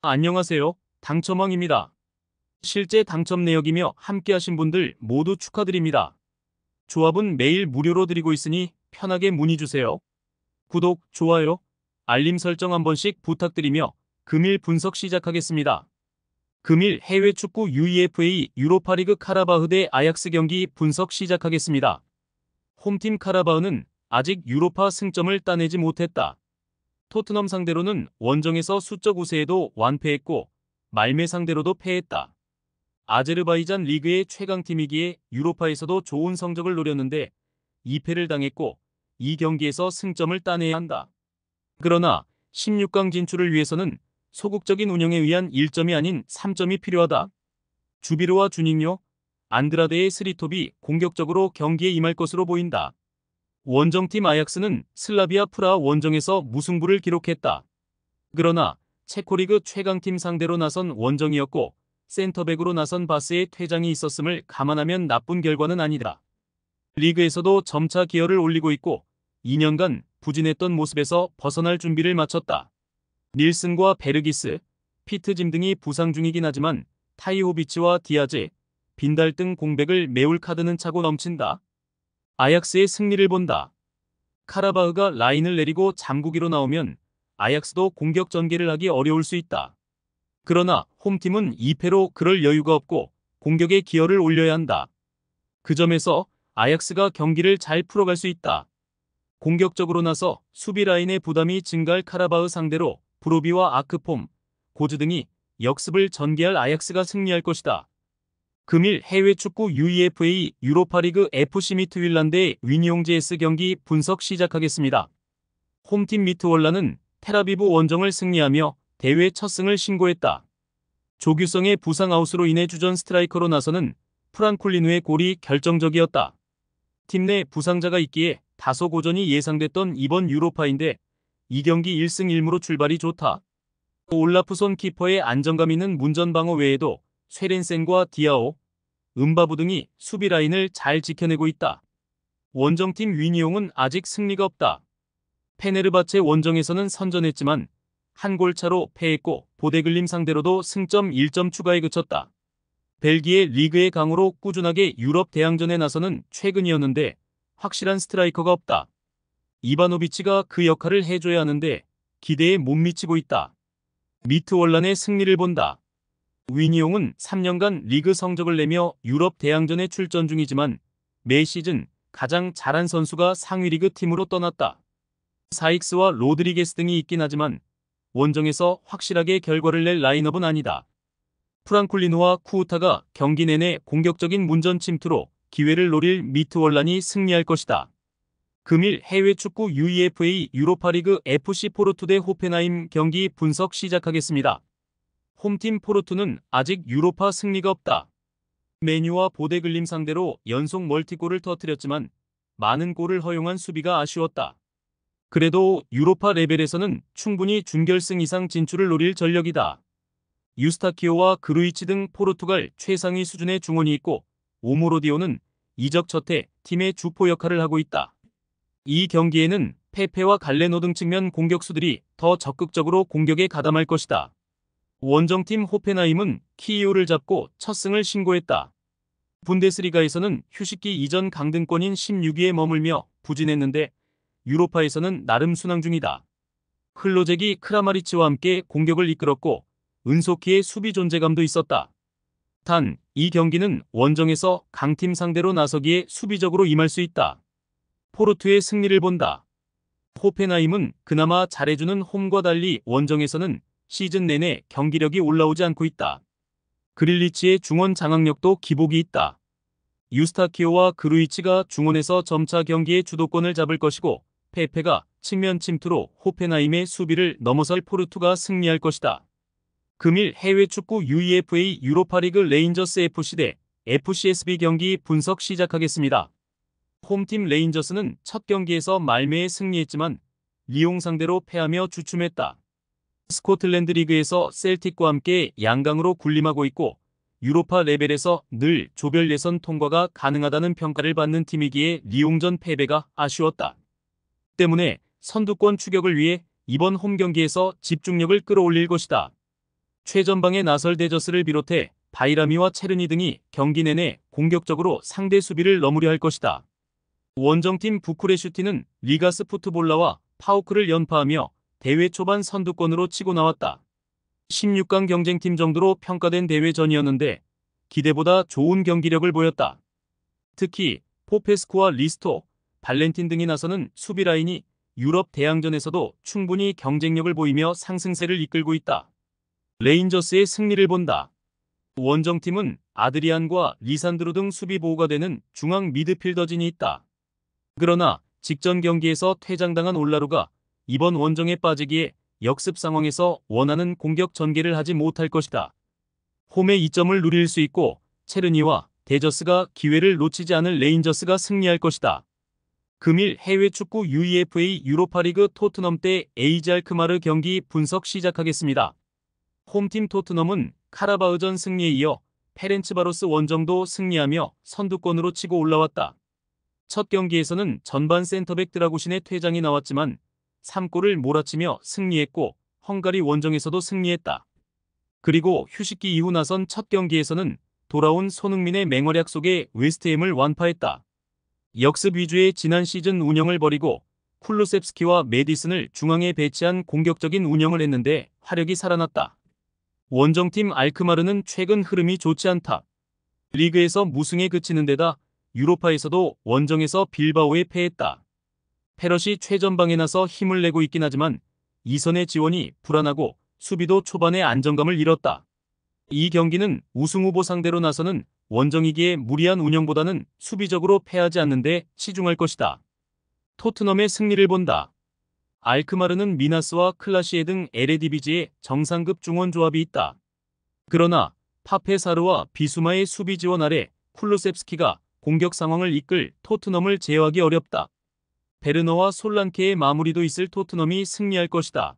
안녕하세요. 당첨왕입니다. 실제 당첨 내역이며 함께하신 분들 모두 축하드립니다. 조합은 매일 무료로 드리고 있으니 편하게 문의주세요. 구독, 좋아요, 알림 설정 한 번씩 부탁드리며 금일 분석 시작하겠습니다. 금일 해외 축구 UEFA 유로파리그 카라바흐 대 아약스 경기 분석 시작하겠습니다. 홈팀 카라바흐는 아직 유로파 승점을 따내지 못했다. 토트넘 상대로는 원정에서 수적 우세에도 완패했고 말메 상대로도 패했다. 아제르바이잔 리그의 최강팀이기에 유로파에서도 좋은 성적을 노렸는데 2패를 당했고 이 경기에서 승점을 따내야 한다. 그러나 16강 진출을 위해서는 소극적인 운영에 의한 1점이 아닌 3점이 필요하다. 주비로와 주닝요, 안드라데의 스리톱이 공격적으로 경기에 임할 것으로 보인다. 원정팀 아약스는 슬라비아 프라하 원정에서 무승부를 기록했다. 그러나 체코리그 최강팀 상대로 나선 원정이었고 센터백으로 나선 바스의 퇴장이 있었음을 감안하면 나쁜 결과는 아니다. 리그에서도 점차 기여를 올리고 있고 2년간 부진했던 모습에서 벗어날 준비를 마쳤다. 닐슨과 베르기스, 피트짐 등이 부상 중이긴 하지만 타이호비치와 디아즈, 빈달 등 공백을 메울 카드는 차고 넘친다. 아약스의 승리를 본다. 카라바흐가 라인을 내리고 잠그기로 나오면 아약스도 공격 전개를 하기 어려울 수 있다. 그러나 홈팀은 2패로 그럴 여유가 없고 공격에 기여를 올려야 한다. 그 점에서 아약스가 경기를 잘 풀어갈 수 있다. 공격적으로 나서 수비 라인의 부담이 증가할 카라바흐 상대로 브로비와 아크폼, 고즈 등이 역습을 전개할 아약스가 승리할 것이다. 금일 해외 축구 UEFA 유로파리그 FC 미트윌란드의 위니옹 GS 경기 분석 시작하겠습니다. 홈팀 미트월란은 텔아비브 원정을 승리하며 대회 첫 승을 신고했다. 조규성의 부상 아웃으로 인해 주전 스트라이커로 나서는 프랑쿨리누의 골이 결정적이었다. 팀 내 부상자가 있기에 다소 고전이 예상됐던 이번 유로파인데 이 경기 1승 1무로 출발이 좋다. 올라프손 키퍼의 안정감 있는 문전 방어 외에도 쇠렌센과 디아오, 은바부 등이 수비 라인을 잘 지켜내고 있다. 원정팀 위니옹은 아직 승리가 없다. 페네르바체 원정에서는 선전했지만 한 골 차로 패했고 보데글림 상대로도 승점 1점 추가에 그쳤다. 벨기에 리그의 강호로 꾸준하게 유럽 대항전에 나서는 최근이었는데 확실한 스트라이커가 없다. 이바노비치가 그 역할을 해줘야 하는데 기대에 못 미치고 있다. 미트월란의 승리를 본다. 위니옹은 3년간 리그 성적을 내며 유럽 대항전에 출전 중이지만 매 시즌 가장 잘한 선수가 상위 리그 팀으로 떠났다. 사익스와 로드리게스 등이 있긴 하지만 원정에서 확실하게 결과를 낼 라인업은 아니다. 프랑쿨리노와 쿠우타가 경기 내내 공격적인 문전 침투로 기회를 노릴 미트월란이 승리할 것이다. 금일 해외 축구 UEFA 유로파리그 FC 포르투 대 호펜하임 경기 분석 시작하겠습니다. 홈팀 포르투는 아직 유로파 승리가 없다. 메뉴와 보데글림 상대로 연속 멀티골을 터뜨렸지만 많은 골을 허용한 수비가 아쉬웠다. 그래도 유로파 레벨에서는 충분히 준결승 이상 진출을 노릴 전력이다. 유스타키오와 그루이치 등 포르투갈 최상위 수준의 중원이 있고 오모로디오는 이적 첫해 팀의 주포 역할을 하고 있다. 이 경기에는 페페와 갈레노 등 측면 공격수들이 더 적극적으로 공격에 가담할 것이다. 원정팀 호펜하임은 키이오를 잡고 첫 승을 신고했다. 분데스리가에서는 휴식기 이전 강등권인 16위에 머물며 부진했는데 유로파에서는 나름 순항 중이다. 흘로제기 크라마리치와 함께 공격을 이끌었고 은소키의 수비 존재감도 있었다. 단, 이 경기는 원정에서 강팀 상대로 나서기에 수비적으로 임할 수 있다. 포르투의 승리를 본다. 호펜하임은 그나마 잘해주는 홈과 달리 원정에서는 시즌 내내 경기력이 올라오지 않고 있다. 그릴리치의 중원 장악력도 기복이 있다. 유스타키오와 그루이치가 중원에서 점차 경기의 주도권을 잡을 것이고 페페가 측면 침투로 호펜하임의 수비를 넘어설 포르투가 승리할 것이다. 금일 해외 축구 UEFA 유로파리그 레인저스 FC 대 FCSB 경기 분석 시작하겠습니다. 홈팀 레인저스는 첫 경기에서 말메에 승리했지만 리옹 상대로 패하며 주춤했다. 스코틀랜드 리그에서 셀틱과 함께 양강으로 군림하고 있고 유로파 레벨에서 늘 조별 예선 통과가 가능하다는 평가를 받는 팀이기에 리옹전 패배가 아쉬웠다. 때문에 선두권 추격을 위해 이번 홈 경기에서 집중력을 끌어올릴 것이다. 최전방에 나설 데저스를 비롯해 바이라미와 체르니 등이 경기 내내 공격적으로 상대 수비를 넘으려 할 것이다. 원정팀 부쿠레슈티는 리가스 푸트볼라와 파우크를 연파하며 대회 초반 선두권으로 치고 나왔다. 16강 경쟁팀 정도로 평가된 대회전이었는데 기대보다 좋은 경기력을 보였다. 특히 포페스쿠와 리스토, 발렌틴 등이 나서는 수비 라인이 유럽 대항전에서도 충분히 경쟁력을 보이며 상승세를 이끌고 있다. 레인저스의 승리를 본다. 원정팀은 아드리안과 리산드로 등 수비 보호가 되는 중앙 미드필더진이 있다. 그러나 직전 경기에서 퇴장당한 올라루가 이번 원정에 빠지기에 역습 상황에서 원하는 공격 전개를 하지 못할 것이다. 홈의 이점을 누릴 수 있고 체르니와 데저스가 기회를 놓치지 않을 레인저스가 승리할 것이다. 금일 해외 축구 UEFA 유로파리그 토트넘 대 AZ 알크마르 경기 분석 시작하겠습니다. 홈팀 토트넘은 카라바흐전 승리에 이어 페렌츠바로스 원정도 승리하며 선두권으로 치고 올라왔다. 첫 경기에서는 전반 센터백 드라구신의 퇴장이 나왔지만 3골을 몰아치며 승리했고 헝가리 원정에서도 승리했다. 그리고 휴식기 이후 나선 첫 경기에서는 돌아온 손흥민의 맹활약 속에 웨스트햄을 완파했다. 역습 위주의 지난 시즌 운영을 버리고 쿨루셉스키와 메디슨을 중앙에 배치한 공격적인 운영을 했는데 화력이 살아났다. 원정팀 알크마르는 최근 흐름이 좋지 않다. 리그에서 무승에 그치는 데다 유로파에서도 원정에서 빌바오에 패했다. 페럿이 최전방에 나서 힘을 내고 있긴 하지만 이선의 지원이 불안하고 수비도 초반에 안정감을 잃었다. 이 경기는 우승 후보 상대로 나서는 원정이기에 무리한 운영보다는 수비적으로 패하지 않는데 치중할 것이다. 토트넘의 승리를 본다. 알크마르는 미나스와 클라시에 등 에레디비지의 정상급 중원 조합이 있다. 그러나 파페사르와 비수마의 수비 지원 아래 쿨루셉스키가 공격 상황을 이끌 토트넘을 제어하기 어렵다. 베르너와 솔란케의 마무리도 있을 토트넘이 승리할 것이다.